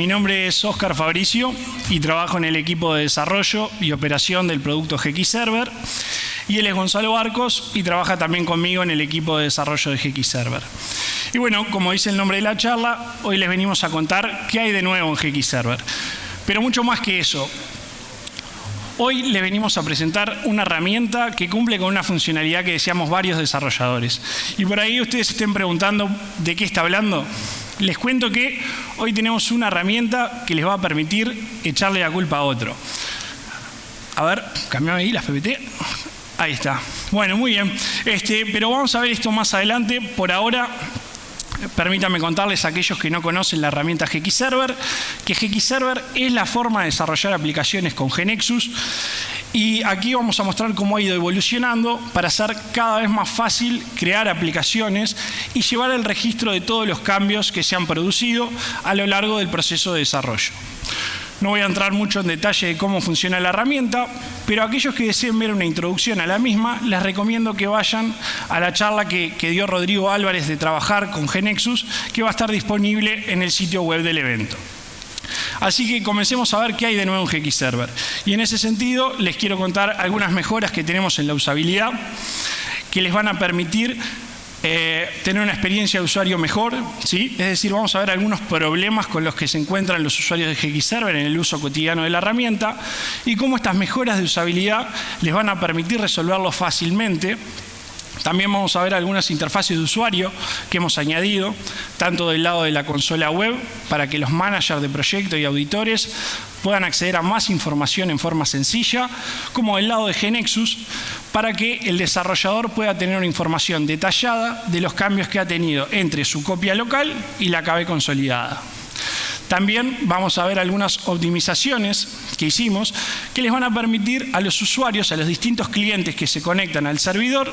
Mi nombre es Óscar Fabricio y trabajo en el equipo de desarrollo y operación del producto GX Server. Y él es Gonzalo Barcos y trabaja también conmigo en el equipo de desarrollo de GX Server. Y bueno, como dice el nombre de la charla, hoy les venimos a contar qué hay de nuevo en GX Server. Pero mucho más que eso. Hoy les venimos a presentar una herramienta que cumple con una funcionalidad que deseamos varios desarrolladores. Y por ahí ustedes se estén preguntando de qué está hablando. Les cuento que hoy tenemos una herramienta que les va a permitir echarle la culpa a otro. A ver, cambiame ahí las PPT. Ahí está. Bueno, muy bien. Pero vamos a ver esto más adelante. Por ahora, permítanme contarles a aquellos que no conocen la herramienta GX Server, que GX Server es la forma de desarrollar aplicaciones con GNexus. Y aquí vamos a mostrar cómo ha ido evolucionando para hacer cada vez más fácil crear aplicaciones y llevar el registro de todos los cambios que se han producido a lo largo del proceso de desarrollo. No voy a entrar mucho en detalle de cómo funciona la herramienta, pero a aquellos que deseen ver una introducción a la misma, les recomiendo que vayan a la charla que dio Rodrigo Álvarez de Trabajar con GNexus, que va a estar disponible en el sitio web del evento. Así que comencemos a ver qué hay de nuevo en GX Server. Y en ese sentido, les quiero contar algunas mejoras que tenemos en la usabilidad, que les van a permitir tener una experiencia de usuario mejor, ¿sí? Es decir, vamos a ver algunos problemas con los que se encuentran los usuarios de GX Server en el uso cotidiano de la herramienta y cómo estas mejoras de usabilidad les van a permitir resolverlo fácilmente. También vamos a ver algunas interfaces de usuario que hemos añadido, tanto del lado de la consola web, para que los managers de proyecto y auditores puedan acceder a más información en forma sencilla, como del lado de GNexus, para que el desarrollador pueda tener una información detallada de los cambios que ha tenido entre su copia local y la KB consolidada. También vamos a ver algunas optimizaciones que hicimos que les van a permitir a los usuarios, a los distintos clientes que se conectan al servidor,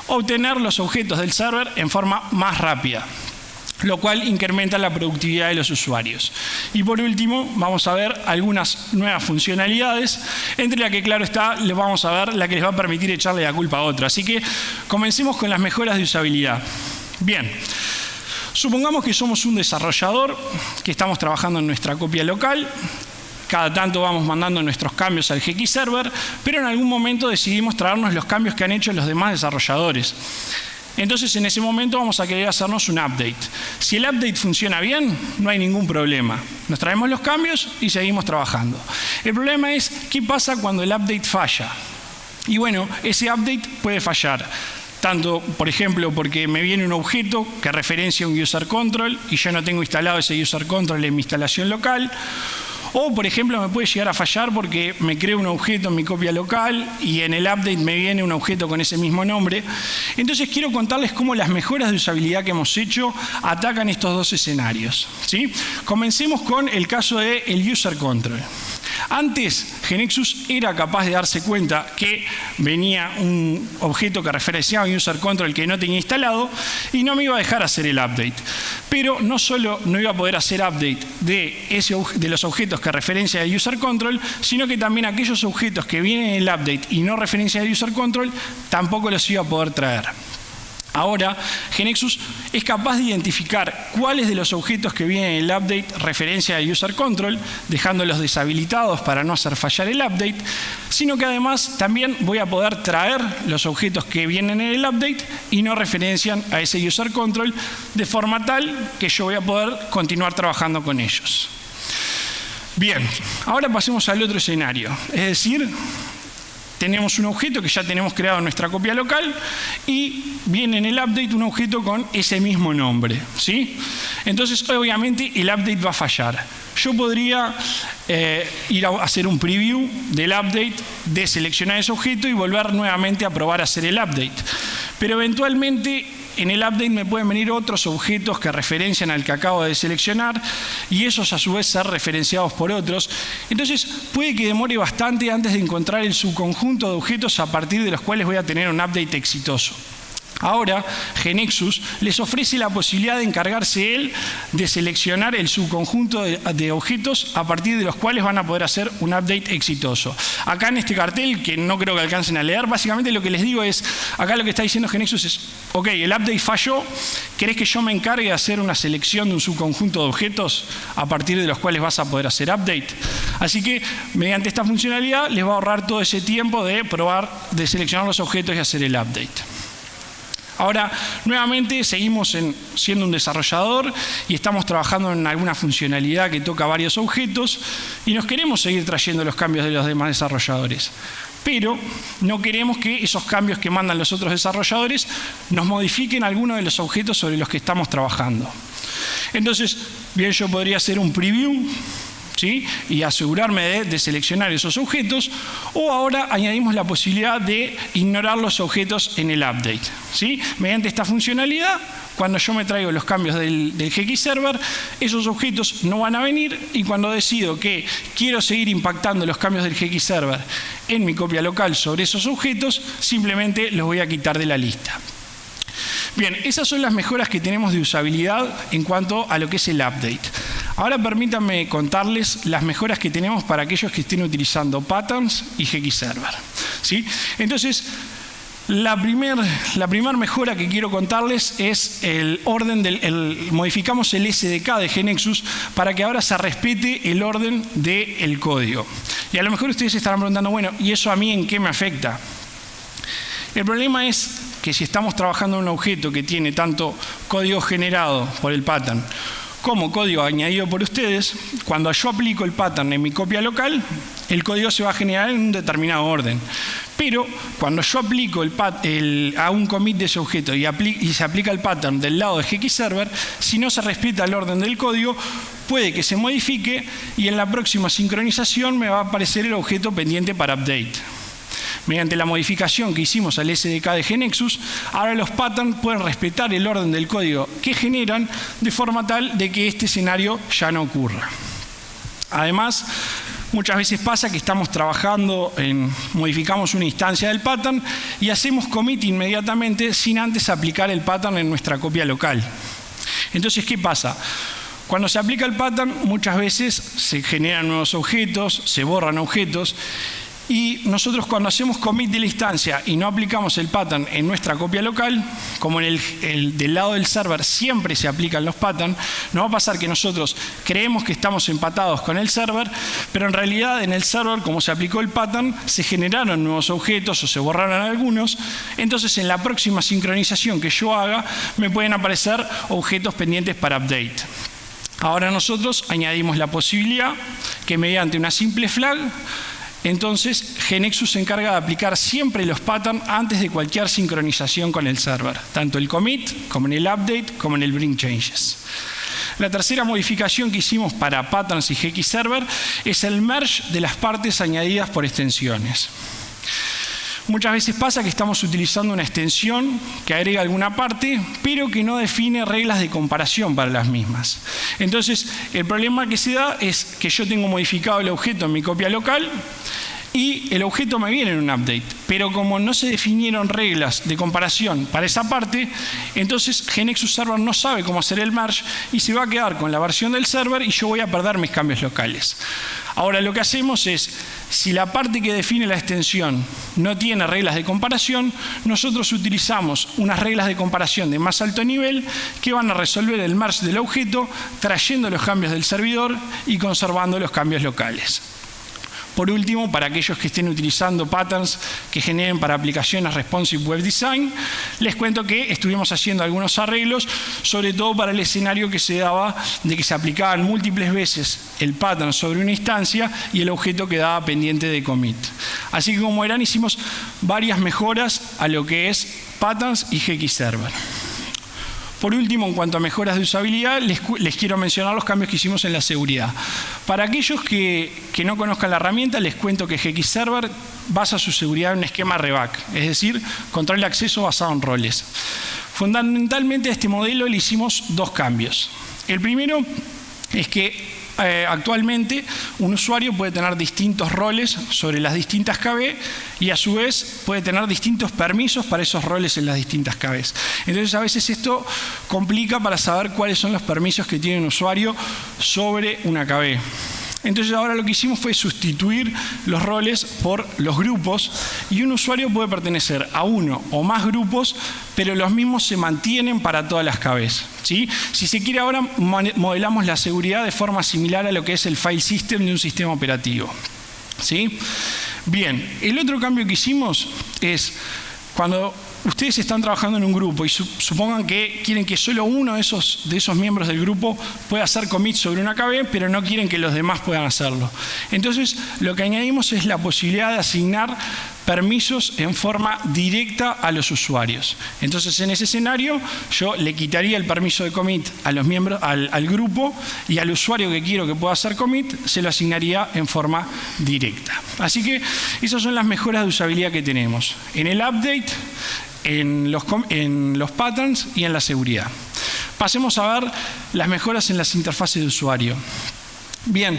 obtener los objetos del server en forma más rápida, lo cual incrementa la productividad de los usuarios. Y por último, vamos a ver algunas nuevas funcionalidades, entre las que, claro está, les vamos a ver la que les va a permitir echarle la culpa a otro. Así que comencemos con las mejoras de usabilidad. Bien. Supongamos que somos un desarrollador que estamos trabajando en nuestra copia local. Cada tanto vamos mandando nuestros cambios al GX Server, pero en algún momento decidimos traernos los cambios que han hecho los demás desarrolladores. Entonces, en ese momento vamos a querer hacernos un update. Si el update funciona bien, no hay ningún problema. Nos traemos los cambios y seguimos trabajando. El problema es, ¿qué pasa cuando el update falla? Y bueno, ese update puede fallar. Tanto, por ejemplo, porque me viene un objeto que referencia un user control y yo no tengo instalado ese user control en mi instalación local. O, por ejemplo, me puede llegar a fallar porque me creo un objeto en mi copia local y en el update me viene un objeto con ese mismo nombre. Entonces, quiero contarles cómo las mejoras de usabilidad que hemos hecho atacan estos dos escenarios, ¿sí? Comencemos con el caso del user control. Antes, GNexus era capaz de darse cuenta que venía un objeto que referenciaba un user control que no tenía instalado y no me iba a dejar hacer el update. Pero no solo no iba a poder hacer update de los objetos que referencia el user control, sino que también aquellos objetos que vienen en el update y no referencian el user control, tampoco los iba a poder traer. Ahora, GNexus es capaz de identificar cuáles de los objetos que vienen en el update referencia al user control, dejándolos deshabilitados para no hacer fallar el update, sino que además también voy a poder traer los objetos que vienen en el update y no referencian a ese user control, de forma tal que yo voy a poder continuar trabajando con ellos. Bien, ahora pasemos al otro escenario, es decir, tenemos un objeto que ya tenemos creado en nuestra copia local y viene en el update un objeto con ese mismo nombre, ¿sí? Entonces, obviamente, el update va a fallar. Yo podría ir a hacer un preview del update, deseleccionar ese objeto y volver nuevamente a probar a hacer el update. Pero eventualmente, en el update me pueden venir otros objetos que referencian al que acabo de seleccionar y esos a su vez ser referenciados por otros. Entonces puede que demore bastante antes de encontrar el subconjunto de objetos a partir de los cuales voy a tener un update exitoso. Ahora, GeneXus les ofrece la posibilidad de encargarse él de seleccionar el subconjunto de objetos a partir de los cuales van a poder hacer un update exitoso. Acá en este cartel, que no creo que alcancen a leer, básicamente lo que les digo es, acá lo que está diciendo GeneXus es, ok, el update falló, ¿querés que yo me encargue de hacer una selección de un subconjunto de objetos a partir de los cuales vas a poder hacer update? Así que, mediante esta funcionalidad, les va a ahorrar todo ese tiempo de probar, de seleccionar los objetos y hacer el update. Ahora, nuevamente, seguimos siendo un desarrollador y estamos trabajando en alguna funcionalidad que toca varios objetos y nos queremos seguir trayendo los cambios de los demás desarrolladores. Pero no queremos que esos cambios que mandan los otros desarrolladores nos modifiquen alguno de los objetos sobre los que estamos trabajando. Entonces, bien, yo podría hacer un preview, ¿sí?, y asegurarme de seleccionar esos objetos, o ahora añadimos la posibilidad de ignorar los objetos en el update, ¿sí? Mediante esta funcionalidad, cuando yo me traigo los cambios del GXServer, esos objetos no van a venir, y cuando decido que quiero seguir impactando los cambios del GXServer en mi copia local sobre esos objetos, simplemente los voy a quitar de la lista. Bien, esas son las mejoras que tenemos de usabilidad en cuanto a lo que es el update. Ahora permítanme contarles las mejoras que tenemos para aquellos que estén utilizando Patterns y GXServer, ¿sí? Entonces, la primer mejora que quiero contarles es el orden modificamos el SDK de GeneXus para que ahora se respete el orden del código. Y a lo mejor ustedes se estarán preguntando, bueno, ¿y eso a mí en qué me afecta? El problema es que si estamos trabajando en un objeto que tiene tanto código generado por el pattern como código añadido por ustedes, cuando yo aplico el pattern en mi copia local, el código se va a generar en un determinado orden. Pero cuando yo aplico a un commit de ese objeto y se aplica el pattern del lado de GXServer, si no se respeta el orden del código, puede que se modifique y en la próxima sincronización me va a aparecer el objeto pendiente para update. Mediante la modificación que hicimos al SDK de GeneXus, ahora los patterns pueden respetar el orden del código que generan de forma tal de que este escenario ya no ocurra. Además, muchas veces pasa que estamos trabajando modificamos una instancia del pattern y hacemos commit inmediatamente sin antes aplicar el pattern en nuestra copia local. Entonces, ¿qué pasa? Cuando se aplica el pattern, muchas veces se generan nuevos objetos, se borran objetos. Y nosotros cuando hacemos commit de la instancia y no aplicamos el pattern en nuestra copia local, como en del lado del server siempre se aplican los patterns, nos va a pasar que nosotros creemos que estamos empatados con el server, pero en realidad en el server, como se aplicó el pattern, se generaron nuevos objetos o se borraron algunos. Entonces en la próxima sincronización que yo haga, me pueden aparecer objetos pendientes para update. Ahora nosotros añadimos la posibilidad que mediante una simple flag, entonces, GeneXus se encarga de aplicar siempre los patterns antes de cualquier sincronización con el server, tanto el commit, como en el update, como en el bring changes. La tercera modificación que hicimos para Patterns y GXServer es el merge de las partes añadidas por extensiones. Muchas veces pasa que estamos utilizando una extensión que agrega alguna parte, pero que no define reglas de comparación para las mismas. Entonces, el problema que se da es que yo tengo modificado el objeto en mi copia local y el objeto me viene en un update, pero como no se definieron reglas de comparación para esa parte, entonces GeneXus Server no sabe cómo hacer el merge y se va a quedar con la versión del server y yo voy a perder mis cambios locales. Ahora lo que hacemos es, si la parte que define la extensión no tiene reglas de comparación, nosotros utilizamos unas reglas de comparación de más alto nivel que van a resolver el merge del objeto, trayendo los cambios del servidor y conservando los cambios locales. Por último, para aquellos que estén utilizando patterns que generen para aplicaciones Responsive Web Design, les cuento que estuvimos haciendo algunos arreglos, sobre todo para el escenario que se daba de que se aplicaban múltiples veces el pattern sobre una instancia y el objeto quedaba pendiente de commit. Así que como verán, hicimos varias mejoras a lo que es Patterns y GXServer. Por último, en cuanto a mejoras de usabilidad, les quiero mencionar los cambios que hicimos en la seguridad. Para aquellos que no conozcan la herramienta, les cuento que GXServer basa su seguridad en un esquema RBAC, es decir, control de acceso basado en roles. Fundamentalmente a este modelo le hicimos dos cambios. El primero es que actualmente un usuario puede tener distintos roles sobre las distintas KB y a su vez puede tener distintos permisos para esos roles en las distintas KBs. Entonces a veces esto complica para saber cuáles son los permisos que tiene un usuario sobre una KB. Entonces ahora lo que hicimos fue sustituir los roles por los grupos y un usuario puede pertenecer a uno o más grupos, pero los mismos se mantienen para todas las KBs, ¿sí? Si se quiere ahora modelamos la seguridad de forma similar a lo que es el file system de un sistema operativo, ¿sí? Bien, el otro cambio que hicimos es cuando ustedes están trabajando en un grupo y supongan que quieren que solo uno de esos miembros del grupo pueda hacer commit sobre una KB, pero no quieren que los demás puedan hacerlo. Entonces, lo que añadimos es la posibilidad de asignar permisos en forma directa a los usuarios. Entonces, en ese escenario, yo le quitaría el permiso de commit a los miembros, al grupo, y al usuario que quiero que pueda hacer commit, se lo asignaría en forma directa. Así que, esas son las mejoras de usabilidad que tenemos. En el update, en los patterns y en la seguridad. Pasemos a ver las mejoras en las interfaces de usuario. Bien,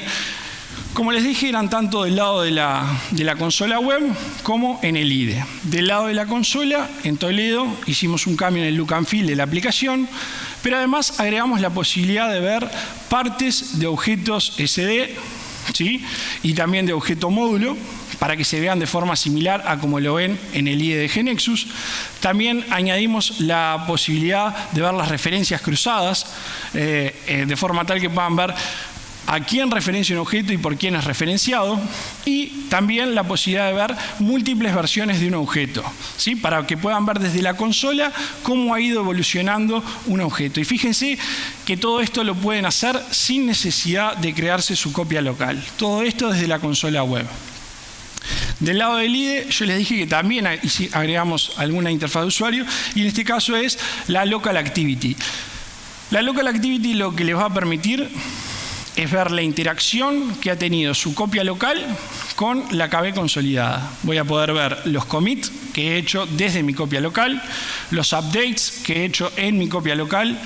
como les dije, eran tanto del lado de la consola web como en el IDE. Del lado de la consola, en Toledo, hicimos un cambio en el look and feel de la aplicación, pero además agregamos la posibilidad de ver partes de objetos SD, ¿sí? Y también de objeto módulo, para que se vean de forma similar a como lo ven en el IDE de GNexus. También añadimos la posibilidad de ver las referencias cruzadas, de forma tal que puedan ver a quién referencia un objeto y por quién es referenciado, y también la posibilidad de ver múltiples versiones de un objeto, ¿sí? Para que puedan ver desde la consola cómo ha ido evolucionando un objeto. Y fíjense que todo esto lo pueden hacer sin necesidad de crearse su copia local. Todo esto desde la consola web. Del lado del IDE, yo les dije que también agregamos alguna interfaz de usuario, y en este caso es la Local Activity. La Local Activity lo que les va a permitir es ver la interacción que ha tenido su copia local con la KB consolidada. Voy a poder ver los commits que he hecho desde mi copia local, los updates que he hecho en mi copia local,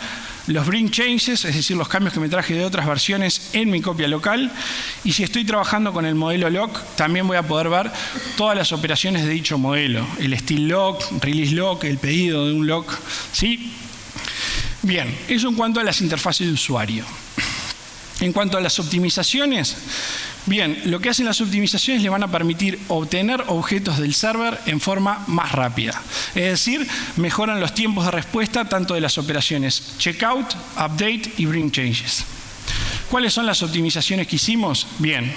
los bring changes, es decir, los cambios que me traje de otras versiones en mi copia local, y si estoy trabajando con el modelo lock, también voy a poder ver todas las operaciones de dicho modelo, el still lock, release lock, el pedido de un lock, ¿sí? Bien, eso en cuanto a las interfaces de usuario. En cuanto a las optimizaciones, bien, lo que hacen las optimizaciones le van a permitir obtener objetos del server en forma más rápida. Es decir, mejoran los tiempos de respuesta tanto de las operaciones checkout, update y bring changes. ¿Cuáles son las optimizaciones que hicimos? Bien,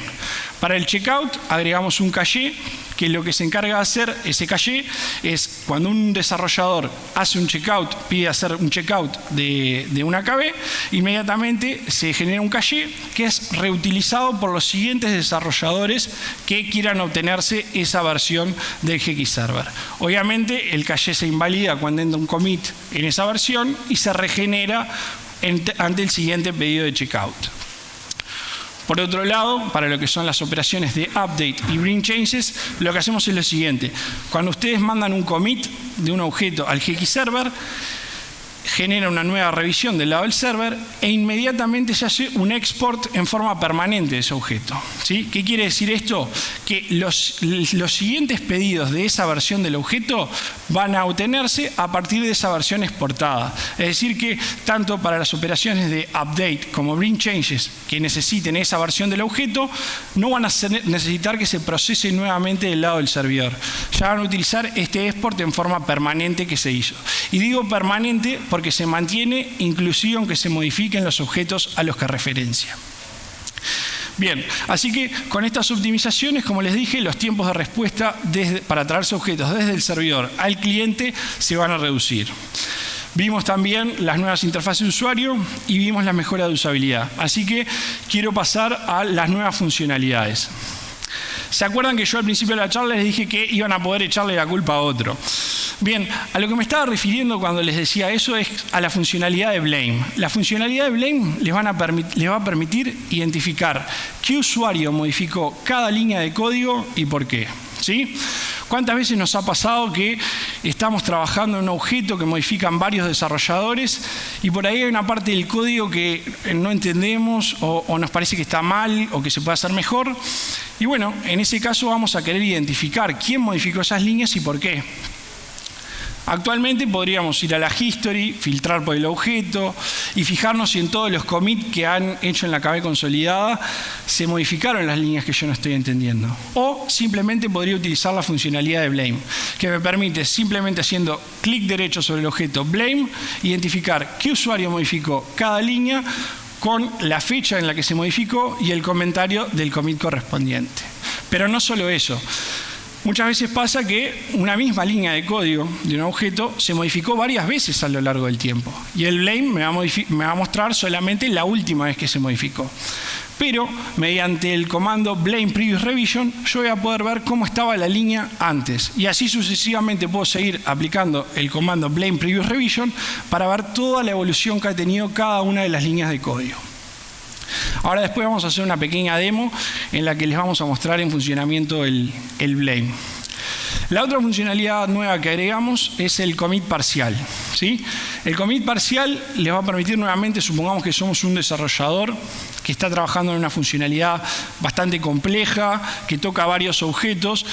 para el checkout agregamos un caché que lo que se encarga de hacer ese caché es cuando un desarrollador hace un checkout, pide hacer un checkout de una KB, inmediatamente se genera un caché que es reutilizado por los siguientes desarrolladores que quieran obtenerse esa versión del GX Server. Obviamente el caché se invalida cuando entra un commit en esa versión y se regenera ante el siguiente pedido de checkout. Por otro lado, para lo que son las operaciones de update y bring changes, lo que hacemos es lo siguiente. Cuando ustedes mandan un commit de un objeto al GX Server, genera una nueva revisión del lado del server e inmediatamente se hace un export en forma permanente de ese objeto, ¿sí? ¿Qué quiere decir esto? Que los siguientes pedidos de esa versión del objeto van a obtenerse a partir de esa versión exportada. Es decir que tanto para las operaciones de update como bring changes que necesiten esa versión del objeto, no van a necesitar que se procese nuevamente del lado del servidor. Ya van a utilizar este export en forma permanente que se hizo. Y digo permanente porque se mantiene inclusive aunque se modifiquen los objetos a los que referencia. Bien, así que con estas optimizaciones, como les dije, los tiempos de respuesta para traerse objetos desde el servidor al cliente se van a reducir. Vimos también las nuevas interfaces de usuario y vimos la mejora de usabilidad. Así que quiero pasar a las nuevas funcionalidades. ¿Se acuerdan que yo al principio de la charla les dije que iban a poder echarle la culpa a otro? Bien, a lo que me estaba refiriendo cuando les decía eso es a la funcionalidad de Blame. La funcionalidad de Blame les va a permitir identificar qué usuario modificó cada línea de código y por qué, ¿sí? ¿Cuántas veces nos ha pasado que estamos trabajando en un objeto que modifican varios desarrolladores y por ahí hay una parte del código que no entendemos o nos parece que está mal o que se puede hacer mejor? Y bueno, en ese caso vamos a querer identificar quién modificó esas líneas y por qué. Actualmente podríamos ir a la history, filtrar por el objeto y fijarnos si en todos los commits que han hecho en la KB consolidada se modificaron las líneas que yo no estoy entendiendo. O simplemente podría utilizar la funcionalidad de blame, que me permite simplemente haciendo clic derecho sobre el objeto blame, identificar qué usuario modificó cada línea con la fecha en la que se modificó y el comentario del commit correspondiente. Pero no solo eso. Muchas veces pasa que una misma línea de código de un objeto se modificó varias veces a lo largo del tiempo y el blame me va a mostrar solamente la última vez que se modificó. Pero mediante el comando blame previous revision yo voy a poder ver cómo estaba la línea antes y así sucesivamente puedo seguir aplicando el comando blame previous revision para ver toda la evolución que ha tenido cada una de las líneas de código. Ahora después vamos a hacer una pequeña demo en la que les vamos a mostrar en funcionamiento el blame. La otra funcionalidad nueva que agregamos es el commit parcial, ¿sí? El commit parcial les va a permitir nuevamente, supongamos que somos un desarrollador que está trabajando en una funcionalidad bastante compleja, que toca varios objetos,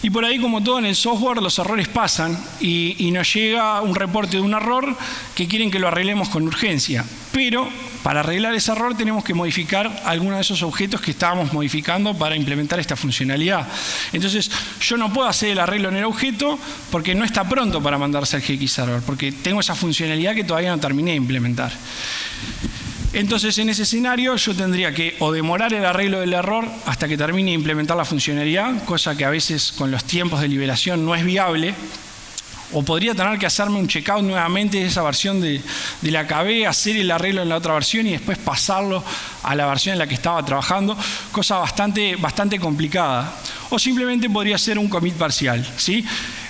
y por ahí, como todo en el software, los errores pasan y nos llega un reporte de un error que quieren que lo arreglemos con urgencia. Pero para arreglar ese error tenemos que modificar algunos de esos objetos que estábamos modificando para implementar esta funcionalidad. Entonces, yo no puedo hacer el arreglo en el objeto porque no está pronto para mandarse al GX Server, porque tengo esa funcionalidad que todavía no terminé de implementar. Entonces, en ese escenario, yo tendría que o demorar el arreglo del error hasta que termine de implementar la funcionalidad, cosa que a veces con los tiempos de liberación no es viable, o podría tener que hacerme un checkout nuevamente de esa versión de la KB, hacer el arreglo en la otra versión y después pasarlo a la versión en la que estaba trabajando, cosa bastante complicada. O simplemente podría ser un commit parcial, ¿sí?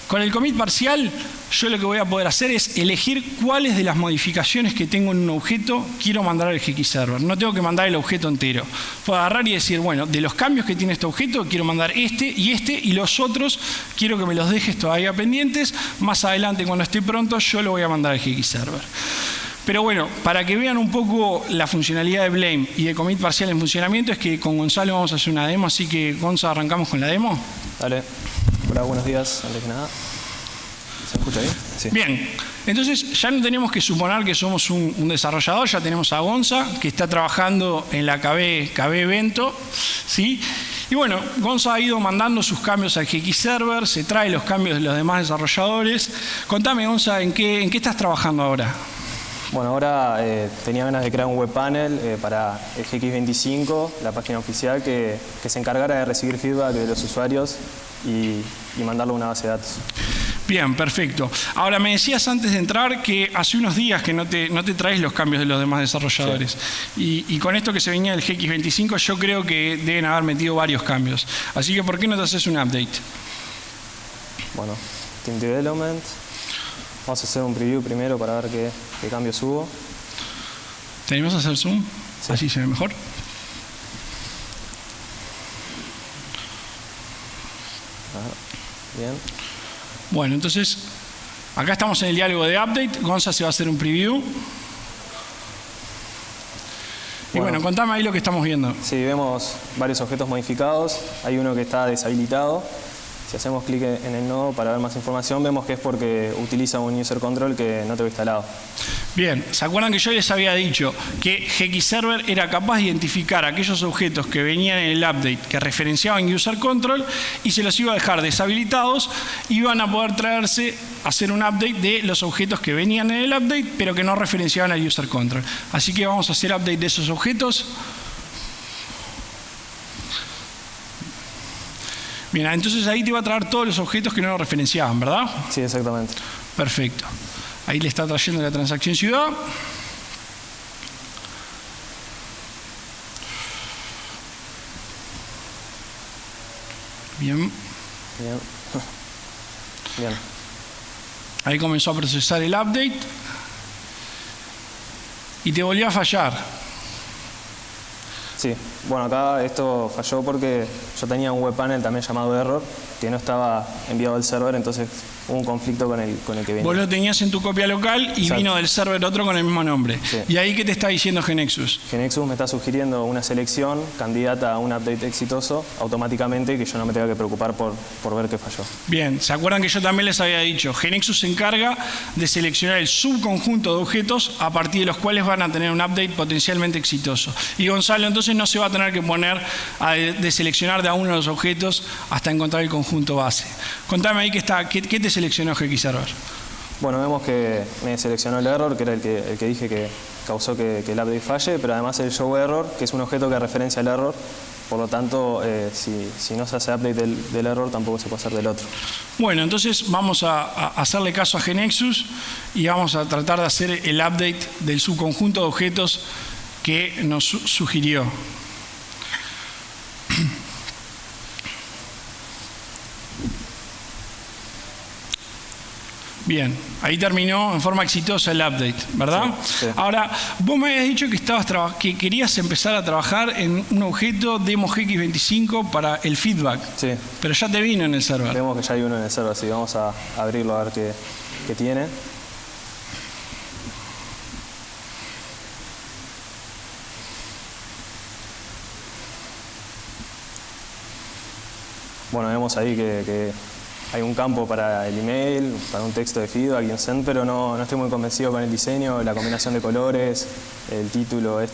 Con el commit parcial, yo lo que voy a poder hacer es elegir cuáles de las modificaciones que tengo en un objeto quiero mandar al GX Server. No tengo que mandar el objeto entero. Puedo agarrar y decir, bueno, de los cambios que tiene este objeto, quiero mandar este, y los otros quiero que me los dejes todavía pendientes. Más adelante, cuando esté pronto, yo lo voy a mandar al GX Server. Pero bueno, para que vean un poco la funcionalidad de blame y de commit parcial en funcionamiento, es que con Gonzalo vamos a hacer una demo, así que Gonzalo, arrancamos con la demo. Dale. Hola, buenos días, antes que nada. ¿Se escucha bien? Sí. Bien, entonces ya no tenemos que suponer que somos un desarrollador, ya tenemos a Gonza, que está trabajando en la KB Evento, ¿sí? Y bueno, Gonza ha ido mandando sus cambios al GX Server, se trae los cambios de los demás desarrolladores. Contame, Gonza, ¿en qué estás trabajando ahora? Bueno, ahora tenía ganas de crear un web panel para el GX25, la página oficial, que se encargara de recibir feedback de los usuarios y mandarlo a una base de datos. Bien, perfecto. Ahora, me decías antes de entrar que hace unos días que no te traes los cambios de los demás desarrolladores. Sí. Y con esto que se venía del GX25, yo creo que deben haber metido varios cambios. Así que, ¿por qué no te haces un update? Bueno, Team Development. Vamos a hacer un preview primero para ver qué cambios hubo. ¿Te animás a hacer zoom? Sí. Así se ve mejor. Bien. Bueno, entonces, acá estamos en el diálogo de update. Gonza se va a hacer un preview. Y bueno, contame ahí lo que estamos viendo. Sí, vemos varios objetos modificados. Hay uno que está deshabilitado. Si hacemos clic en el nodo para ver más información, vemos que es porque utiliza un user control que no tengo instalado. Bien, ¿se acuerdan que yo les había dicho que GX Server era capaz de identificar aquellos objetos que venían en el update que referenciaban user control y se los iba a dejar deshabilitados y iban a poder hacer un update de los objetos que venían en el update pero que no referenciaban al user control? Así que vamos a hacer update de esos objetos. Bien, entonces ahí te va a traer todos los objetos que no lo referenciaban, ¿verdad? Sí, exactamente. Perfecto. Ahí le está trayendo la transacción ciudad. Bien. Bien. Bien. Ahí comenzó a procesar el update. Y te volvió a fallar. Sí, bueno, acá esto falló porque yo tenía un web panel también llamado error que no estaba enviado al server, entonces hubo un conflicto con el que venía. Vos lo tenías en tu copia local y Exacto. vino del server otro con el mismo nombre. Sí. ¿Y ahí qué te está diciendo GeneXus? GeneXus me está sugiriendo una selección candidata a un update exitoso automáticamente, que yo no me tenga que preocupar por ver qué falló. Bien, ¿se acuerdan que yo también les había dicho? GeneXus se encarga de seleccionar el subconjunto de objetos a partir de los cuales van a tener un update potencialmente exitoso. Y Gonzalo entonces no se va a tener que poner a deseleccionar de a uno de los objetos hasta encontrar el conjunto base. Contame ahí qué te seleccionó GeoKeyServer. Bueno, vemos que me seleccionó el error, que era el que dije que causó que el update falle, pero además el show error, que es un objeto que referencia al error. Por lo tanto, si no se hace update del error, tampoco se puede hacer del otro. Bueno, entonces vamos a hacerle caso a GeneXus y vamos a tratar de hacer el update del subconjunto de objetos que nos sugirió. Bien, ahí terminó en forma exitosa el update, ¿verdad? Sí, sí. Ahora, vos me habías dicho que querías empezar a trabajar en un objeto Demo GX25 para el feedback. Sí. Pero ya te vino en el server. Vemos que ya hay uno en el server, así que vamos a abrirlo a ver qué tiene. Bueno, vemos ahí que hay un campo para el email, para un texto de feedback y un send, pero no estoy muy convencido con el diseño, la combinación de colores, el título, no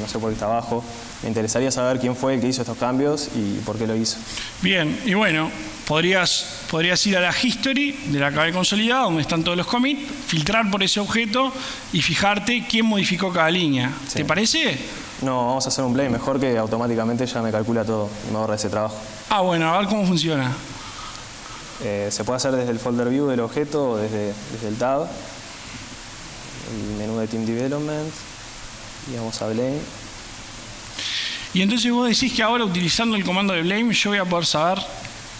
sé por qué está abajo. Me interesaría saber quién fue el que hizo estos cambios y por qué lo hizo. Bien, y bueno, podrías ir a la history de la clave consolidada, donde están todos los commits, filtrar por ese objeto y fijarte quién modificó cada línea. Sí. ¿Te parece? No, vamos a hacer un blame mejor que automáticamente ya me calcula todo y me ahorra ese trabajo. Ah, bueno, a ver cómo funciona. Se puede hacer desde el folder view del objeto o desde el tab, el menú de Team Development, y vamos a Blame. Y entonces vos decís que ahora utilizando el comando de blame yo voy a poder saber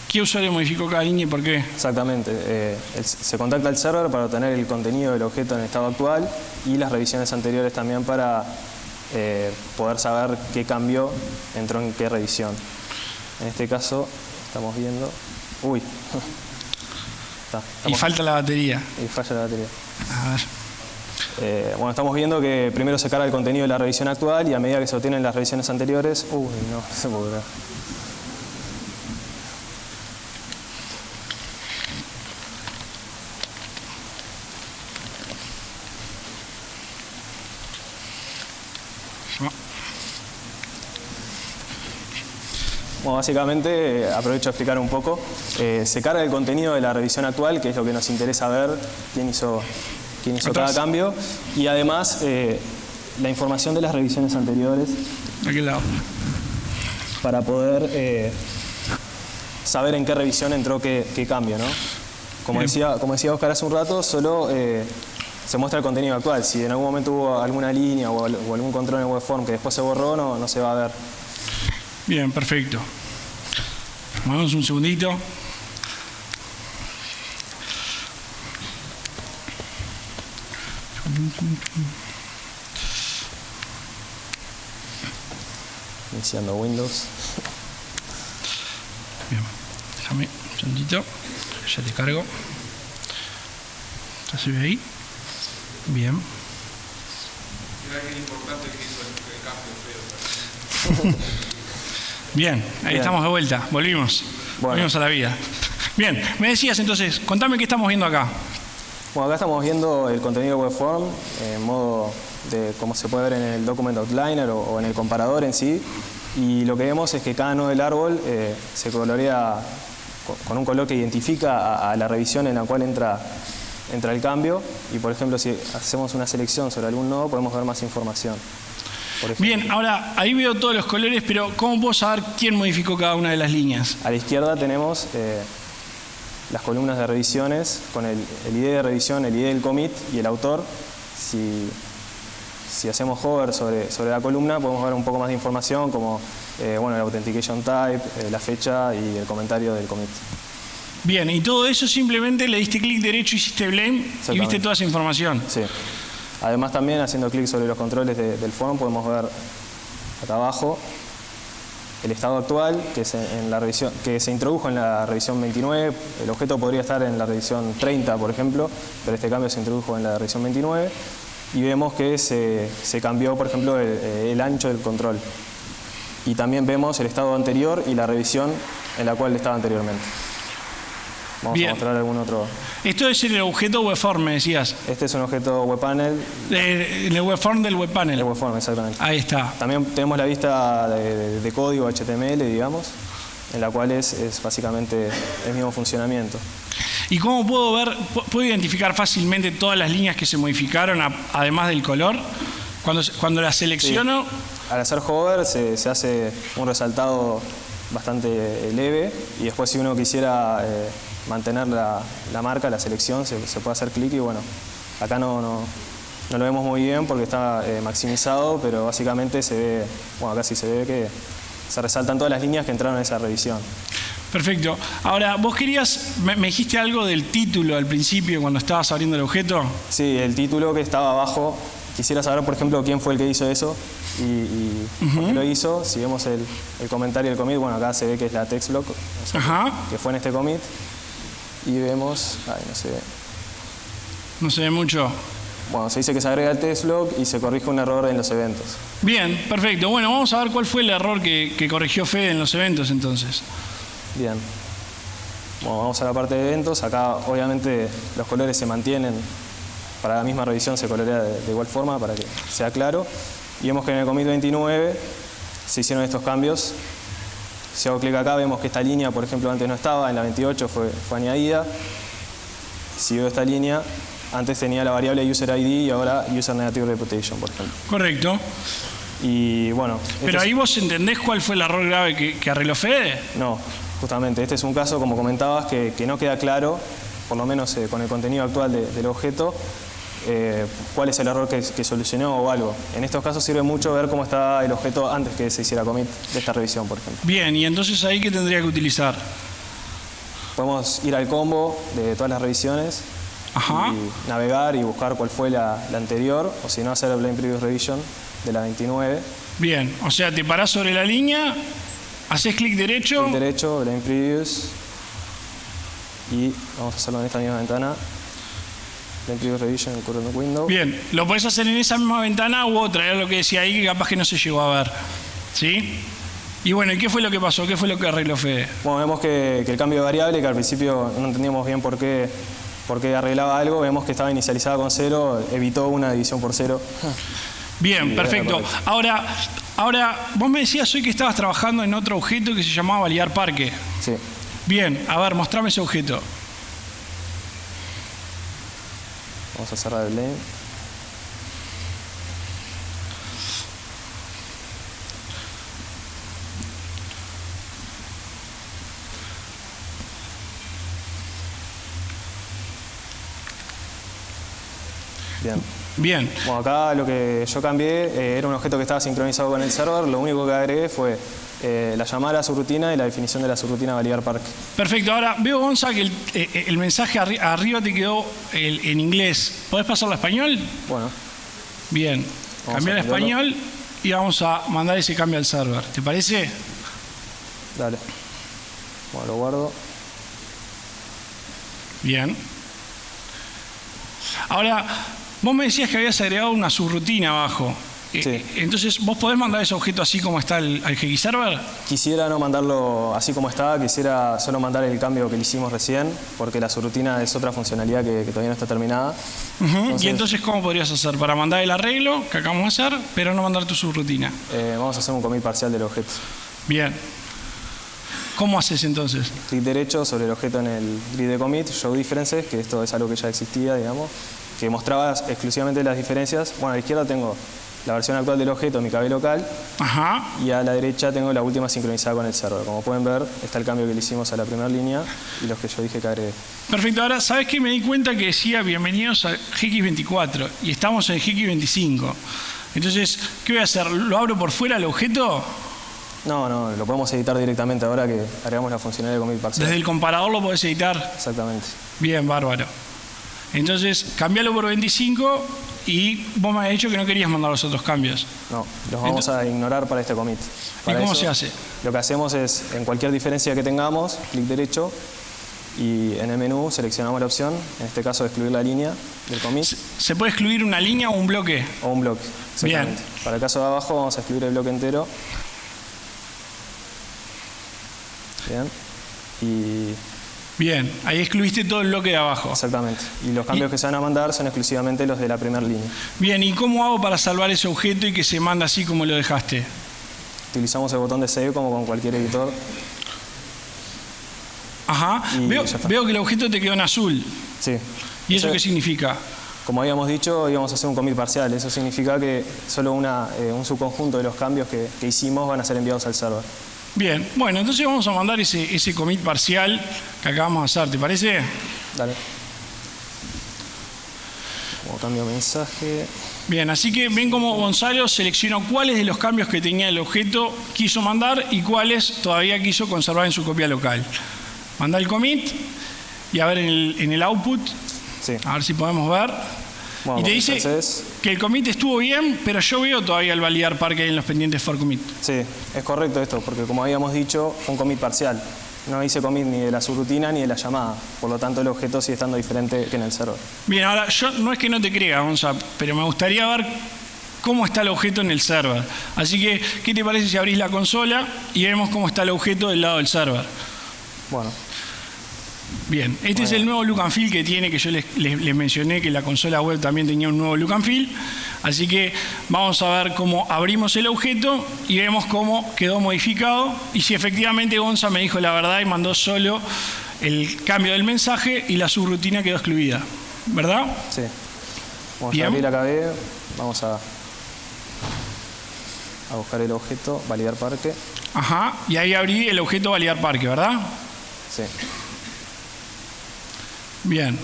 qué usuario modificó cada línea y por qué. Exactamente. Se contacta al server para obtener el contenido del objeto en el estado actual y las revisiones anteriores también para poder saber qué cambió, entró en qué revisión. En este caso estamos viendo... Uy. Y falta la batería. Y falla la batería. A ver. Bueno, estamos viendo que primero se carga el contenido de la revisión actual y a medida que se obtienen las revisiones anteriores... Uy, no se puede creer. Bueno, básicamente, aprovecho a explicar un poco. Se carga el contenido de la revisión actual, que es lo que nos interesa ver, quién hizo cada cambio, y además la información de las revisiones anteriores. ¿De aquel lado? Para poder saber en qué revisión entró qué cambio, ¿no? Como decía Oscar hace un rato, solo se muestra el contenido actual. Si en algún momento hubo alguna línea o algún control en el webform que después se borró, no se va a ver. Bien, perfecto. Vamos un segundito. Iniciando Windows. Bien, déjame un segundito. Ya te cargo. ¿Ya se ve ahí? Bien. Bien, ahí estamos de vuelta. Volvimos. Bueno. Volvimos a la vida. Bien, me decías entonces, contame qué estamos viendo acá. Bueno, acá estamos viendo el contenido de webform en modo de como se puede ver en el Document Outliner o en el comparador en sí. Y lo que vemos es que cada nodo del árbol se colorea con un color que identifica a la revisión en la cual entra el cambio. Y por ejemplo, si hacemos una selección sobre algún nodo, podemos ver más información. Bien, ahora ahí veo todos los colores, pero ¿cómo puedo saber quién modificó cada una de las líneas? A la izquierda tenemos las columnas de revisiones con el ID de revisión, el ID del commit y el autor. Si hacemos hover sobre la columna, podemos ver un poco más de información como el authentication type, la fecha y el comentario del commit. Bien, y todo eso simplemente le diste clic derecho, hiciste blame y viste toda esa información. Sí. Además también haciendo clic sobre los controles del form podemos ver acá abajo, el estado actual, que se introdujo en la revisión 29. El objeto podría estar en la revisión 30, por ejemplo, pero este cambio se introdujo en la revisión 29. Y vemos que se cambió, por ejemplo, el ancho del control. Y también vemos el estado anterior y la revisión en la cual estaba anteriormente. Vamos a mostrar algún otro. Esto es el objeto webform, me decías. Este es un objeto webpanel. El webform del webpanel. El webform, exactamente. Ahí está. También tenemos la vista de código HTML, digamos, en la cual es básicamente el mismo funcionamiento. ¿Y cómo puedo identificar fácilmente todas las líneas que se modificaron, además del color? Cuando las selecciono... Sí. Al hacer hover se hace un resaltado bastante leve, y después si uno quisiera mantener la marca, la selección, se puede hacer clic y bueno, acá no lo vemos muy bien porque está maximizado, pero básicamente se ve, bueno, acá sí se ve que se resaltan todas las líneas que entraron en esa revisión. Perfecto. Ahora, vos me dijiste algo del título al principio cuando estabas abriendo el objeto. Sí, el título que estaba abajo. Quisiera saber, por ejemplo, quién fue el que hizo eso y por qué lo hizo. Si vemos el comentario del commit, bueno, acá se ve que es la text block, o sea, que fue en este commit. Y vemos, no se ve. No se ve mucho. Bueno, se dice que se agrega el text block y se corrige un error en los eventos. Bien, perfecto. Bueno, vamos a ver cuál fue el error que corrigió Fede en los eventos entonces. Bien. Bueno, vamos a la parte de eventos. Acá, obviamente, los colores se mantienen. Para la misma revisión se colorea de igual forma para que sea claro. Y vemos que en el commit 29 se hicieron estos cambios. Si hago clic acá vemos que esta línea, por ejemplo, antes no estaba, en la 28 fue añadida. Si veo esta línea, antes tenía la variable user ID y ahora user negative reputation, por ejemplo. Correcto. Y bueno. Pero ahí vos entendés cuál fue el error grave que arregló Fede. No, justamente. Este es un caso, como comentabas, que no queda claro, por lo menos con el contenido actual del objeto, cuál es el error que solucionó o algo. En estos casos sirve mucho ver cómo está el objeto antes que se hiciera commit de esta revisión, por ejemplo. Bien, y entonces ahí ¿qué tendría que utilizar? Podemos ir al combo de todas las revisiones y navegar y buscar cuál fue la anterior, o si no, hacer el blame previous revision de la 29. Bien, o sea, te parás sobre la línea, haces clic derecho. Clic derecho, blame previous, y vamos a hacerlo en esta misma ventana. Blame previous revision en el current window. Bien, lo podés hacer en esa misma ventana u otra, era lo que decía ahí que capaz que no se llegó a ver. ¿Sí? Y bueno, ¿y qué fue lo que pasó? ¿Qué fue lo que arregló Fede? Bueno, vemos que el cambio de variable, que al principio no entendíamos bien por qué arreglaba algo, vemos que estaba inicializada con 0, evitó una división por 0. Bien, perfecto. Ahora, vos me decías hoy que estabas trabajando en otro objeto que se llamaba validar parque. Sí. Bien, a ver, mostrame ese objeto. Vamos a cerrar el blame. Bien. Bien. Bueno, acá lo que yo cambié era un objeto que estaba sincronizado con el server. Lo único que agregué fue la llamada a la subrutina y la definición de la subrutina validar parque. Perfecto. Ahora veo, Gonza, que el mensaje arriba te quedó en inglés. ¿Podés pasarlo a español? Bueno. Bien. Cambiar a español y vamos a mandar ese cambio al server. ¿Te parece? Dale. Bueno, lo guardo. Bien. Ahora, vos me decías que habías agregado una subrutina abajo. Sí. Entonces, ¿vos podés mandar ese objeto así como está al GXServer? Quisiera no mandarlo así como está, quisiera solo mandar el cambio que le hicimos recién, porque la subrutina es otra funcionalidad que todavía no está terminada. ¿Y entonces cómo podrías hacer? Para mandar el arreglo que acabamos de hacer, pero no mandar tu subrutina. Vamos a hacer un commit parcial del objeto. Bien. ¿Cómo haces entonces? Clic derecho sobre el objeto en el grid de commit, show differences, que esto es algo que ya existía, digamos, que mostraba exclusivamente las diferencias. Bueno, a la izquierda tengo la versión actual del objeto, mi KB local, y a la derecha tengo la última sincronizada con el server. Como pueden ver, está el cambio que le hicimos a la primera línea y los que yo dije que agregué. Perfecto. Ahora, ¿sabes qué? Me di cuenta que decía bienvenidos a GX24 y estamos en GX25. Entonces, ¿qué voy a hacer? ¿Lo abro por fuera el objeto? No, lo podemos editar directamente ahora que agregamos la funcionalidad de commit parcial. Desde el comparador lo podés editar. Exactamente. Bien, bárbaro. Entonces, cambialo por 25 y vos me has dicho que no querías mandar los otros cambios. No, los vamos a ignorar para este commit. ¿Y cómo se hace? Lo que hacemos es, en cualquier diferencia que tengamos, clic derecho, y en el menú seleccionamos la opción, en este caso excluir la línea del commit. ¿Se puede excluir una línea o un bloque? O un bloque, exactamente. Bien. Para el caso de abajo vamos a excluir el bloque entero. Bien. Y bien, ahí excluiste todo el bloque de abajo. Exactamente. Y los cambios que se van a mandar son exclusivamente los de la primera línea. Bien, ¿y cómo hago para salvar ese objeto y que se manda así como lo dejaste? Utilizamos el botón de Save como con cualquier editor. Ajá. Veo que el objeto te quedó en azul. Sí. ¿Y eso qué significa? Como habíamos dicho, íbamos a hacer un commit parcial. Eso significa que solo un subconjunto de los cambios que hicimos van a ser enviados al server. Bien, bueno, entonces vamos a mandar ese commit parcial que acabamos de hacer, ¿te parece? Dale. Como cambio mensaje. Bien, así que ven cómo Gonzalo seleccionó cuáles de los cambios que tenía el objeto quiso mandar y cuáles todavía quiso conservar en su copia local. Manda el commit y a ver en el output, sí. A ver si podemos ver. Bueno, y te dice que el commit estuvo bien, pero yo veo todavía el validar par que hay en los pendientes for commit. Sí, es correcto esto, porque como habíamos dicho, fue un commit parcial. No hice commit ni de la subrutina ni de la llamada. Por lo tanto, el objeto sigue estando diferente que en el server. Bien, ahora yo no es que no te crea, Gonzalo, pero me gustaría ver cómo está el objeto en el server. Así que, ¿qué te parece si abrís la consola y vemos cómo está el objeto del lado del server? Bueno. Bien, este es el nuevo look and feel que tiene, que yo les mencioné que la consola web también tenía un nuevo look and feel. Así que vamos a ver cómo abrimos el objeto y vemos cómo quedó modificado y si efectivamente Gonza me dijo la verdad y mandó solo el cambio del mensaje y la subrutina quedó excluida. ¿Verdad? Sí. Vamos a abrir acá, vamos a buscar el objeto, validar parque. Ajá, y ahí abrí el objeto validar parque, ¿verdad? Sí. Bien,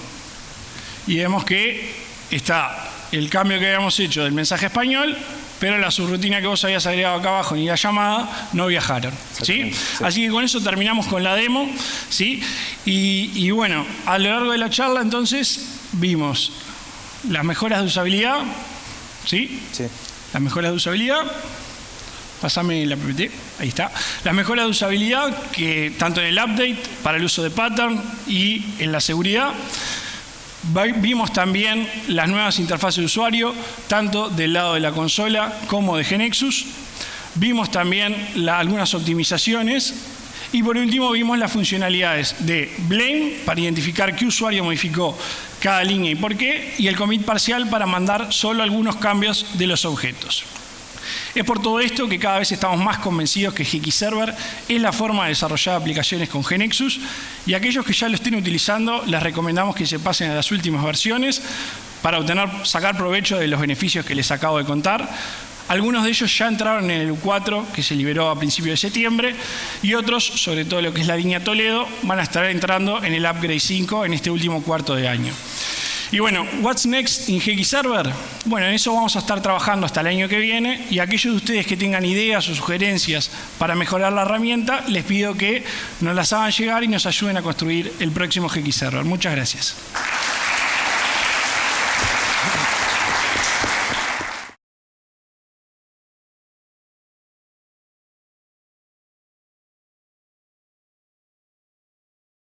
y vemos que está el cambio que habíamos hecho del mensaje español, pero la subrutina que vos habías agregado acá abajo ni la llamada no viajaron. ¿Sí? Sí. Así que con eso terminamos con la demo. ¿Sí? Y bueno, a lo largo de la charla entonces vimos las mejoras de usabilidad. ¿Sí? Sí. Las mejoras de usabilidad. Pásame la PPT, ahí está. Las mejoras de usabilidad, que tanto en el update para el uso de pattern y en la seguridad. Vimos también las nuevas interfaces de usuario, tanto del lado de la consola como de GeneXus. Vimos también algunas optimizaciones. Y por último vimos las funcionalidades de Blame para identificar qué usuario modificó cada línea y por qué. Y el commit parcial para mandar solo algunos cambios de los objetos. Es por todo esto que cada vez estamos más convencidos que GXServer es la forma de desarrollar aplicaciones con GeneXus y aquellos que ya lo estén utilizando les recomendamos que se pasen a las últimas versiones para sacar provecho de los beneficios que les acabo de contar. Algunos de ellos ya entraron en el U4 que se liberó a principios de septiembre y otros, sobre todo lo que es la línea Toledo, van a estar entrando en el Upgrade 5 en este último cuarto de año. Y bueno, what's next en GXServer? Bueno, en eso vamos a estar trabajando hasta el año que viene y aquellos de ustedes que tengan ideas o sugerencias para mejorar la herramienta, les pido que nos las hagan llegar y nos ayuden a construir el próximo GXServer. Muchas gracias.